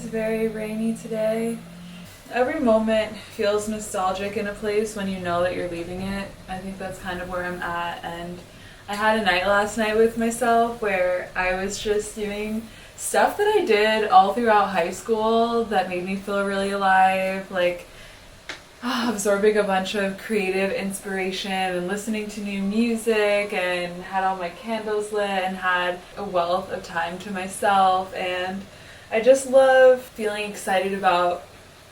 very rainy today. Every moment feels nostalgic in a place when you know that you're leaving it. I think that's kind of where I'm at, and I had a night last night with myself where I was just doing stuff that I did all throughout high school that made me feel really alive, like absorbing a bunch of creative inspiration and listening to new music, and had all my candles lit and had a wealth of time to myself. And I just love feeling excited about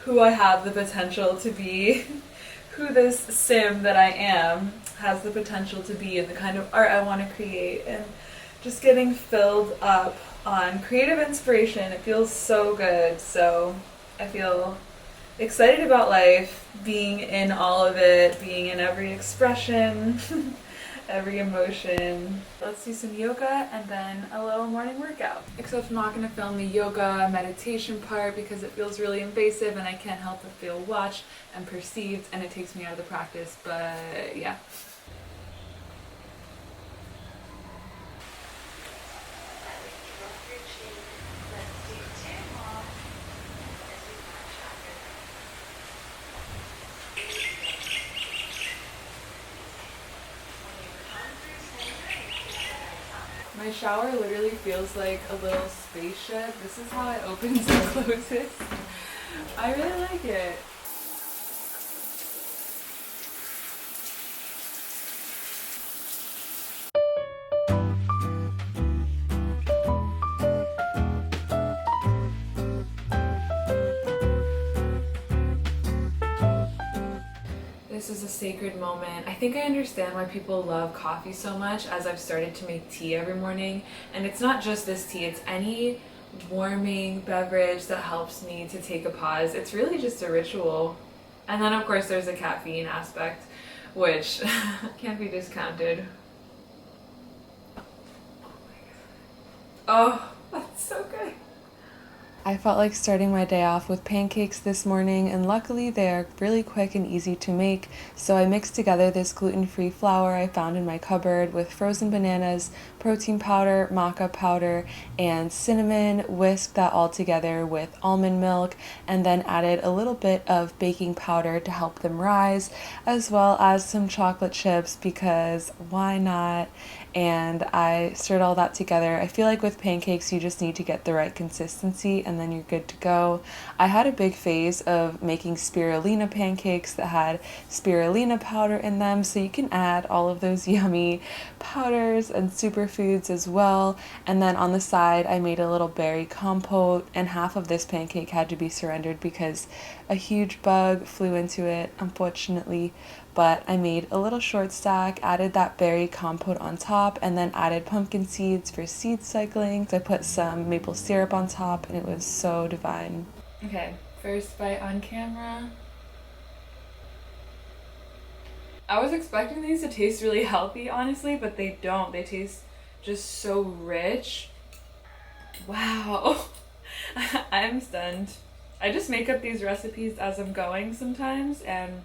who I have the potential to be, who this sim that I am has the potential to be, and the kind of art I want to create, and just getting filled up on creative inspiration. It feels so good. So I feel excited about life, being in all of it, being in every expression, every emotion. Let's do some yoga and then a little morning workout. Except I'm not going to film the yoga meditation part because it feels really invasive and I can't help but feel watched and perceived, and it takes me out of the practice, but yeah. My shower literally feels like a little spaceship. This is how it opens and closes. I really like it. This is a sacred moment. I think I understand why people love coffee so much, as I've started to make tea every morning. And it's not just this tea, it's any warming beverage that helps me to take a pause. It's really just a ritual. And then of course there's a caffeine aspect, which can't be discounted. Oh, that's so good. I felt like starting my day off with pancakes this morning, and luckily they are really quick and easy to make. So I mixed together this gluten-free flour I found in my cupboard with frozen bananas, protein powder, maca powder, and cinnamon, whisked that all together with almond milk, and then added a little bit of baking powder to help them rise, as well as some chocolate chips because why not? And I stirred all that together. I feel like with pancakes you just need to get the right consistency and then you're good to go. I had a big phase of making spirulina pancakes that had spirulina powder in them, so you can add all of those yummy powders and superfoods as well. And then on the side I made a little berry compote, and half of this pancake had to be surrendered because a huge bug flew into it, unfortunately. But I made a little short stack, added that berry compote on top, and then added pumpkin seeds for seed cycling. So I put some maple syrup on top, and it was so divine. Okay, first bite on camera. I was expecting these to taste really healthy, honestly, but they don't. They taste just so rich. Wow. I'm stunned. I just make up these recipes as I'm going sometimes, and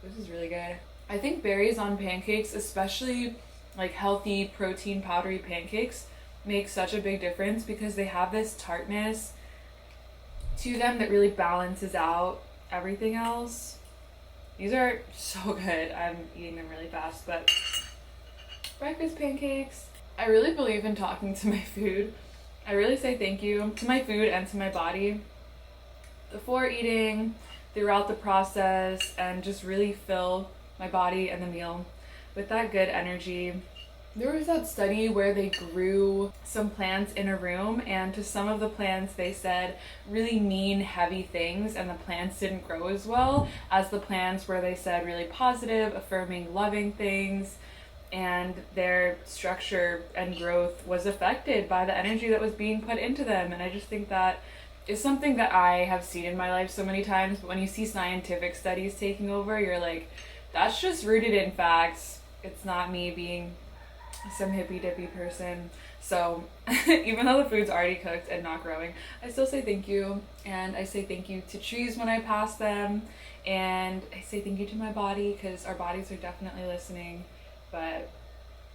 this is really good. I think berries on pancakes, especially like healthy protein powdery pancakes, make such a big difference because they have this tartness to them that really balances out everything else. These are so good. I'm eating them really fast, but breakfast pancakes. I really believe in talking to my food. I really say thank you to my food and to my body before eating, throughout the process, and just really fill my body and the meal with that good energy. There was that study where they grew some plants in a room, and to some of the plants they said really mean, heavy things, and the plants didn't grow as well as the plants where they said really positive, affirming, loving things, and their structure and growth was affected by the energy that was being put into them. And I just think that is something that I have seen in my life so many times, but when you see scientific studies taking over, you're like, that's just rooted in facts. It's not me being some hippy dippy person. So even though the food's already cooked and not growing, I still say thank you. And I say thank you to trees when I pass them, and I say thank you to my body because our bodies are definitely listening. But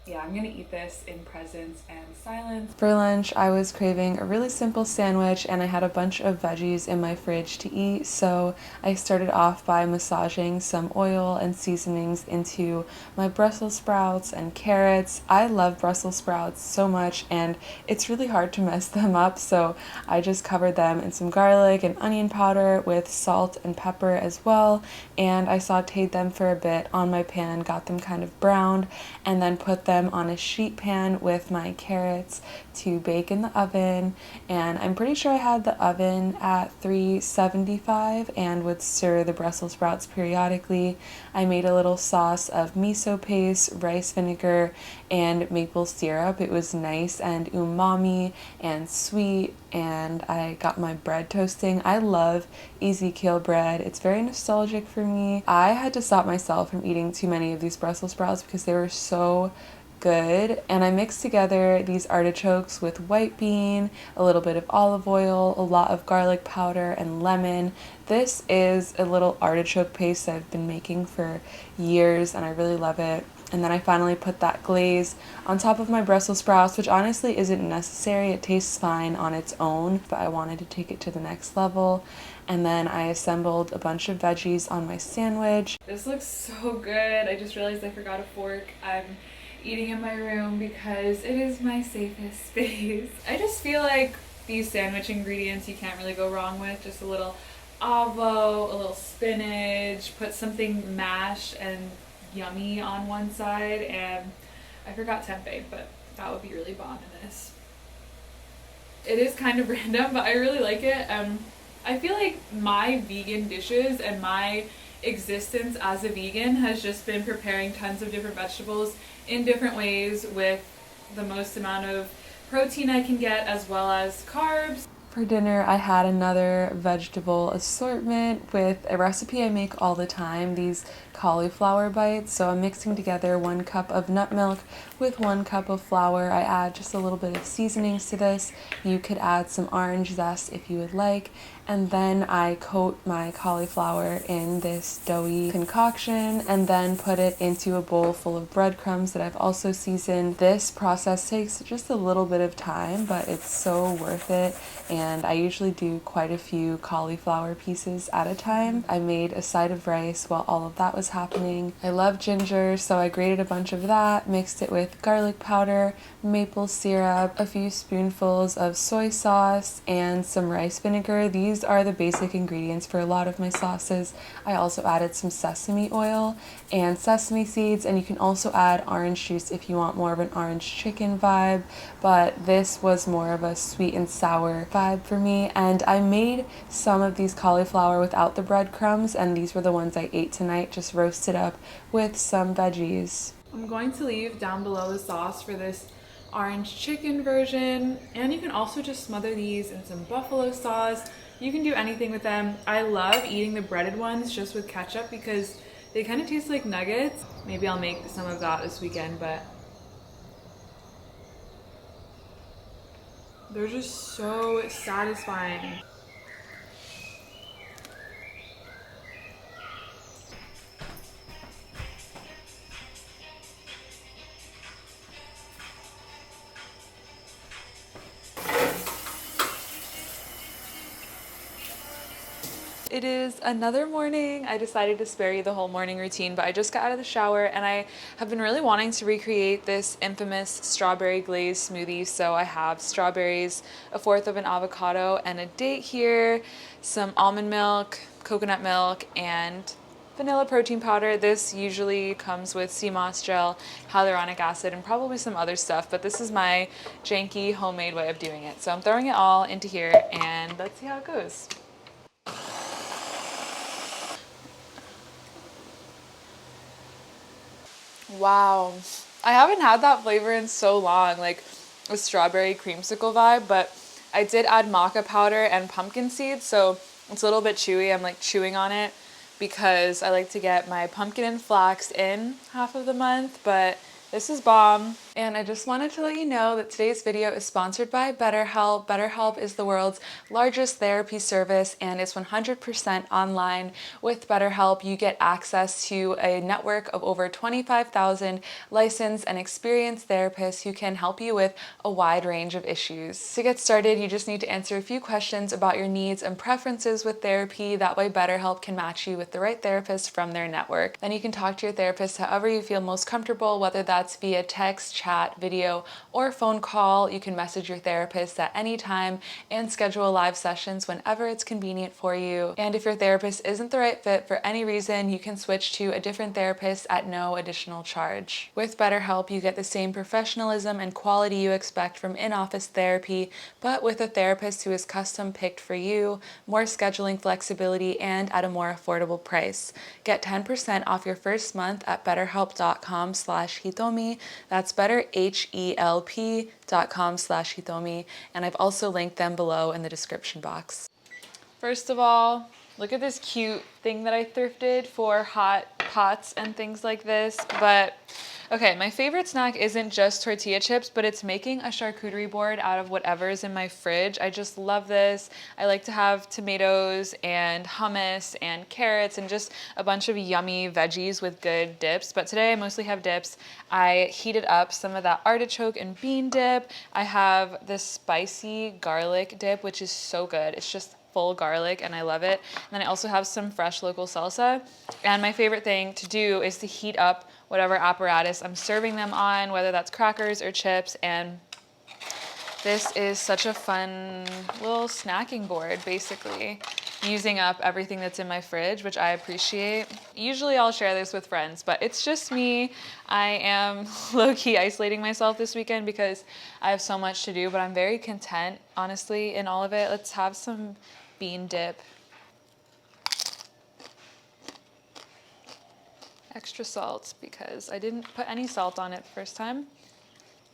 yeah, I'm gonna eat this in presence and silence. For lunch, I was craving a really simple sandwich and I had a bunch of veggies in my fridge to eat, so I started off by massaging some oil and seasonings into my Brussels sprouts and carrots. I love Brussels sprouts so much and it's really hard to mess them up, so I just covered them in some garlic and onion powder with salt and pepper as well, and I sauteed them for a bit on my pan, got them kind of browned, and then put them on a sheet pan with my carrots to bake in the oven. And I'm pretty sure I had the oven at 375 and would stir the Brussels sprouts periodically. I made a little sauce of miso paste, rice vinegar, and maple syrup. It was nice and umami and sweet, and I got my bread toasting. I love easy kale bread. It's very nostalgic for me. I had to stop myself from eating too many of these Brussels sprouts because they were so good, and I mixed together these artichokes with white bean, a little bit of olive oil, a lot of garlic powder, and lemon. This is a little artichoke paste that I've been making for years and I really love it. And then I finally put that glaze on top of my Brussels sprouts, which honestly isn't necessary. It tastes fine on its own, but I wanted to take it to the next level. And then I assembled a bunch of veggies on my sandwich. This looks so good. I just realized I forgot a fork. I'm eating in my room because it is my safest space. I just feel like these sandwich ingredients you can't really go wrong with. Just a little avo, a little spinach, put something mashed and yummy on one side, and I forgot tempeh, but that would be really bomb in this. It is kind of random, but I really like it. I feel like my vegan dishes and my existence as a vegan has just been preparing tons of different vegetables in different ways with the most amount of protein I can get as well as carbs. For dinner, I had another vegetable assortment with a recipe I make all the time, these cauliflower bites. So I'm mixing together 1 cup of nut milk with 1 cup of flour. I add just a little bit of seasonings to this. You could add some orange zest if you would like. And then I coat my cauliflower in this doughy concoction and then put it into a bowl full of breadcrumbs that I've also seasoned. This process takes just a little bit of time, but it's so worth it. And I usually do quite a few cauliflower pieces at a time. I made a side of rice while all of that was happening. I love ginger, so I grated a bunch of that, mixed it with garlic powder, maple syrup, a few spoonfuls of soy sauce, and some rice vinegar. These are the basic ingredients for a lot of my sauces. I also added some sesame oil and sesame seeds, and you can also add orange juice if you want more of an orange chicken vibe, but this was more of a sweet and sour vibe for me. And I made some of these cauliflower without the breadcrumbs, and these were the ones I ate tonight, just roasted up with some veggies. I'm going to leave down below the sauce for this orange chicken version, and you can also just smother these in some buffalo sauce. You can do anything with them. I love eating the breaded ones just with ketchup because they kind of taste like nuggets. Maybe I'll make some of that this weekend, but they're just so satisfying. It is another morning. I decided to spare you the whole morning routine, but I just got out of the shower and I have been really wanting to recreate this infamous strawberry glazed smoothie. So I have strawberries, 1/4 of an avocado, and a date here, some almond milk, coconut milk, and vanilla protein powder. This usually comes with sea moss gel, hyaluronic acid, and probably some other stuff, but this is my janky homemade way of doing it. So I'm throwing it all into here and let's see how it goes. Wow, I haven't had that flavor in so long, like a strawberry creamsicle vibe, but I did add maca powder and pumpkin seeds, so it's a little bit chewy. I'm like chewing on it because I like to get my pumpkin and flax in half of the month, but this is bomb. And I just wanted to let you know that today's video is sponsored by BetterHelp. BetterHelp is the world's largest therapy service and it's 100% online. With BetterHelp, you get access to a network of over 25,000 licensed and experienced therapists who can help you with a wide range of issues. To get started, you just need to answer a few questions about your needs and preferences with therapy. That way BetterHelp can match you with the right therapist from their network. Then you can talk to your therapist however you feel most comfortable, whether that's via text, chat, video, or phone call. You can message your therapist at any time and schedule live sessions whenever it's convenient for you. And if your therapist isn't the right fit for any reason, you can switch to a different therapist at no additional charge. With BetterHelp, you get the same professionalism and quality you expect from in-office therapy, but with a therapist who is custom picked for you, more scheduling flexibility, and at a more affordable price. Get 10% off your first month at betterhelp.com/Hitomi. That's betterhelp.com/Hitomi. And I've also linked them below in the description box. First of all, look at this cute thing that I thrifted for hot pots and things like this. But okay, my favorite snack isn't just tortilla chips, but it's making a charcuterie board out of whatever's in my fridge. I just love this. I like to have tomatoes and hummus and carrots and just a bunch of yummy veggies with good dips. But today I mostly have dips. I heated up some of that artichoke and bean dip. I have this spicy garlic dip, which is so good. It's just full garlic and I love it. And then I also have some fresh local salsa. And my favorite thing to do is to heat up whatever apparatus I'm serving them on, whether that's crackers or chips. And this is such a fun little snacking board, basically, using up everything that's in my fridge, which I appreciate. Usually I'll share this with friends, but it's just me. I am low-key isolating myself this weekend because I have so much to do, but I'm very content, honestly, in all of it. Let's have some bean dip. Extra salt because I didn't put any salt on it the first time.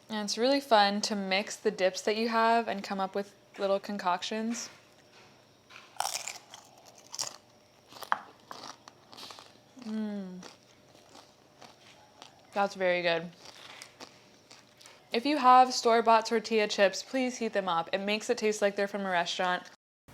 And it's really fun to mix the dips that you have and come up with little concoctions. That's very good. If you have store-bought tortilla chips, please heat them up. It makes it taste like they're from a restaurant.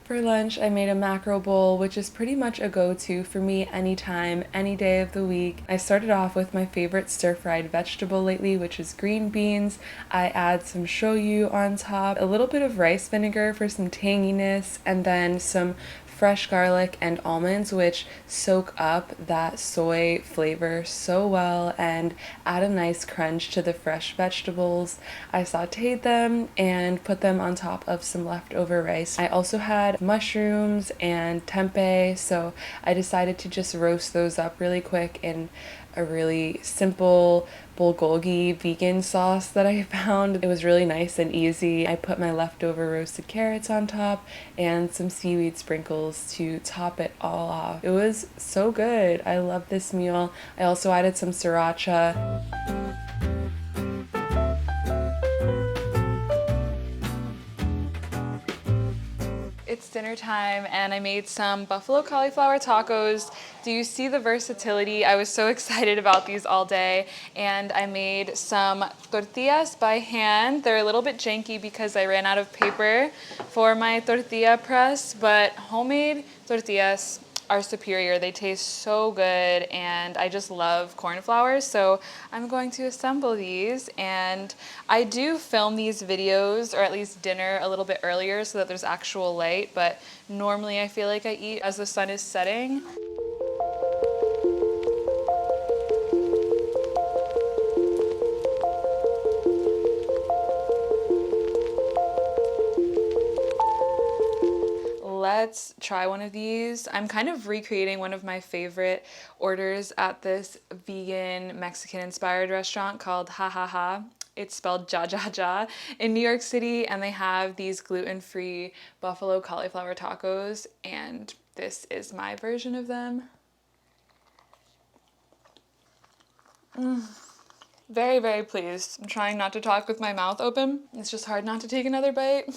For lunch, I made a macro bowl, which is pretty much a go-to for me anytime, any day of the week. I started off with my favorite stir-fried vegetable lately, which is green beans. I add some shoyu on top, a little bit of rice vinegar for some tanginess, and then some fresh garlic and almonds, which soak up that soy flavor so well and add a nice crunch to the fresh vegetables. I sauteed them and put them on top of some leftover rice. I also had mushrooms and tempeh, so I decided to just roast those up really quick in a really simple bulgogi vegan sauce that I found. It was really nice and easy. I put my leftover roasted carrots on top and some seaweed sprinkles to top it all off. It was so good. I love this meal. I also added some sriracha. It's dinner time and I made some buffalo cauliflower tacos. Do you see the versatility? I was so excited about these all day. And I made some tortillas by hand. They're a little bit janky because I ran out of paper for my tortilla press, but homemade tortillas are superior. They taste so good and I just love corn flour. So I'm going to assemble these, and I do film these videos, or at least dinner, a little bit earlier so that there's actual light, but normally I feel like I eat as the sun is setting. Let's try one of these. I'm kind of recreating one of my favorite orders at this vegan Mexican inspired restaurant called Ha Ha Ha. It's spelled Ja Ja Ja in New York City, and they have these gluten-free buffalo cauliflower tacos, and this is my version of them. Very, very pleased. I'm trying not to talk with my mouth open. It's just hard not to take another bite.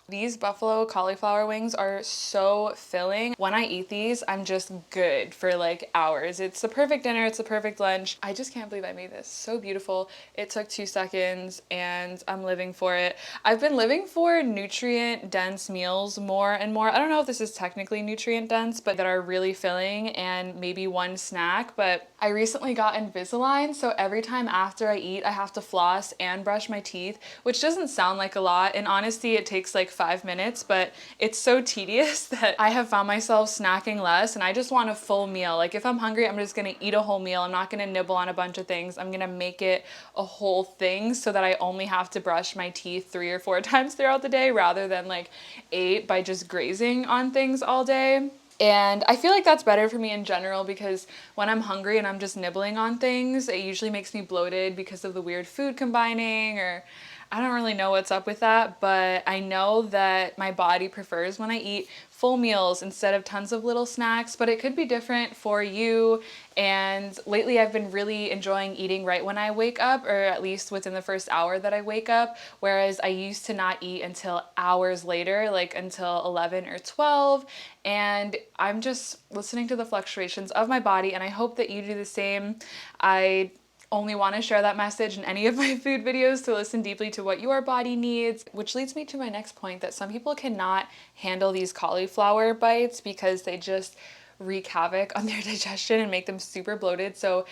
These buffalo cauliflower wings are so filling. When I eat these, I'm just good for like hours. It's the perfect dinner, it's the perfect lunch. I just can't believe I made this. So beautiful. It took 2 seconds and I'm living for it. I've been living for nutrient dense meals more and more. I don't know if this is technically nutrient dense, but that are really filling, and maybe one snack. But I recently got Invisalign, so every time after I eat, I have to floss and brush my teeth, which doesn't sound like a lot. In honesty, it takes like 5 minutes, but it's so tedious that I have found myself snacking less, and I just want a full meal. Like if I'm hungry, I'm just gonna eat a whole meal. I'm not gonna nibble on a bunch of things. I'm gonna make it a whole thing so that I only have to brush my teeth 3 or 4 times throughout the day rather than like 8 by just grazing on things all day. And I feel like that's better for me in general, because when I'm hungry and I'm just nibbling on things, it usually makes me bloated because of the weird food combining, or I don't really know what's up with that, but I know that my body prefers when I eat full meals instead of tons of little snacks, but it could be different for you. And lately I've been really enjoying eating right when I wake up, or at least within the first hour that I wake up, whereas I used to not eat until hours later, like until 11 or 12. And I'm just listening to the fluctuations of my body, and I hope that you do the same. I only want to share that message in any of my food videos, to listen deeply to what your body needs, which leads me to my next point, that some people cannot handle these cauliflower bites because they just wreak havoc on their digestion and make them super bloated. So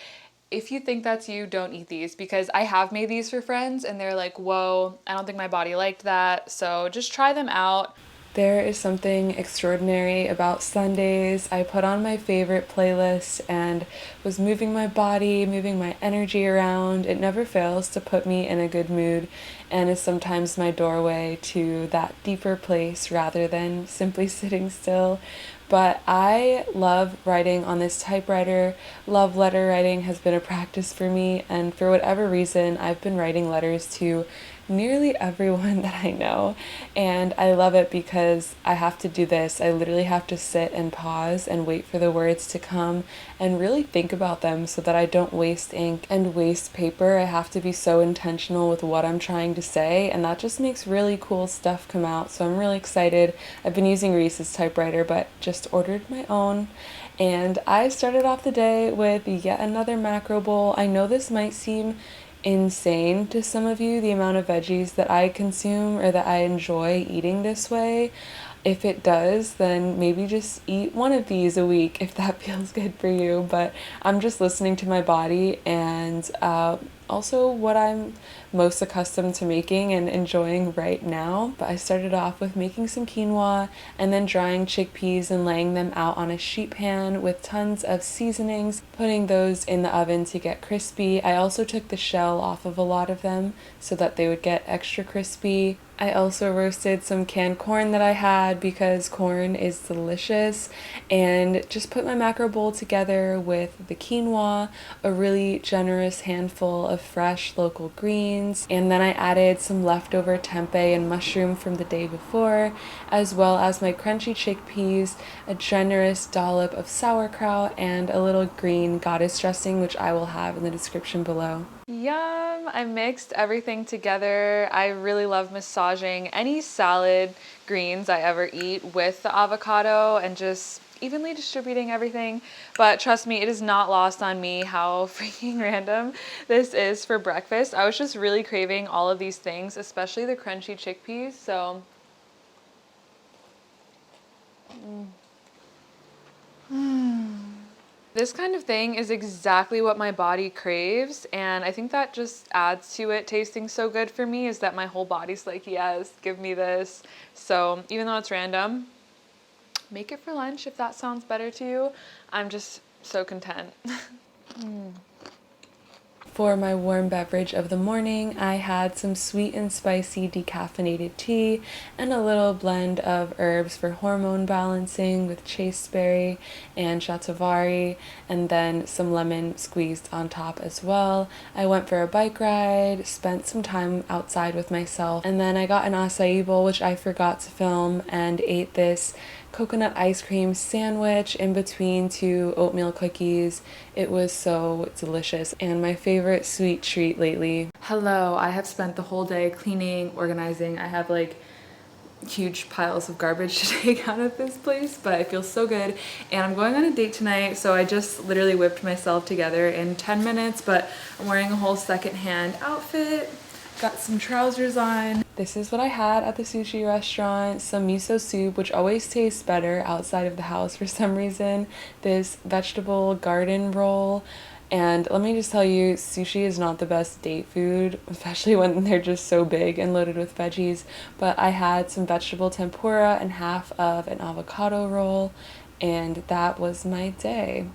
if you think that's you, don't eat these, because I have made these for friends and they're like, whoa, I don't think my body liked that. So just try them out. There is something extraordinary about Sundays. I put on my favorite playlist and was moving my body, moving my energy around. It never fails to put me in a good mood, and is sometimes my doorway to that deeper place rather than simply sitting still. But I love writing on this typewriter. Love letter writing has been a practice for me, and for whatever reason, I've been writing letters to nearly everyone that I know, and I love it because I have to do this. I literally have to sit and pause and wait for the words to come and really think about them so that I don't waste ink and waste paper. I have to be so intentional with what I'm trying to say, and that just makes really cool stuff come out. So I'm really excited. I've been using Reese's typewriter, but just ordered my own. And I started off the day with yet another macro bowl. I know this might seem insane to some of you, the amount of veggies that I consume or that I enjoy eating this way. If it does, then maybe just eat one of these a week if that feels good for you. But I'm just listening to my body, and also what I'm most accustomed to making and enjoying right now. But I started off with making some quinoa and then drying chickpeas and laying them out on a sheet pan with tons of seasonings, putting those in the oven to get crispy. I also took the shell off of a lot of them so that they would get extra crispy. I also roasted some canned corn that I had because corn is delicious, and just put my macro bowl together with the quinoa, a really generous handful of fresh local greens, and then I added some leftover tempeh and mushroom from the day before, as well as my crunchy chickpeas, a generous dollop of sauerkraut, and a little green goddess dressing, which I will have in the description below. Yum! I mixed everything together. I really love massaging any salad greens I ever eat with the avocado and just evenly distributing everything. But trust me, it is not lost on me how freaking random this is for breakfast. I was just really craving all of these things, especially the crunchy chickpeas. So this kind of thing is exactly what my body craves, and I think that just adds to it tasting so good for me, is that my whole body's like, yes, give me this. So even though it's random, make it for lunch if that sounds better to you. I'm just so content. For my warm beverage of the morning, I had some sweet and spicy decaffeinated tea and a little blend of herbs for hormone balancing with chasteberry and shatavari, and then some lemon squeezed on top as well. I went for a bike ride, spent some time outside with myself, and then I got an acai bowl, which I forgot to film, and ate this coconut ice cream sandwich in between 2 oatmeal cookies. It was so delicious and my favorite sweet treat lately. Hello, I have spent the whole day cleaning, organizing. I have like huge piles of garbage to take out of this place, but I feel so good. And I'm going on a date tonight, so I just literally whipped myself together in 10 minutes, but I'm wearing a whole secondhand outfit. Got some trousers on. This is what I had at the sushi restaurant. Some miso soup, which always tastes better outside of the house for some reason. This vegetable garden roll. And let me just tell you, sushi is not the best date food, especially when they're just so big and loaded with veggies. But I had some vegetable tempura and half of an avocado roll, and that was my day.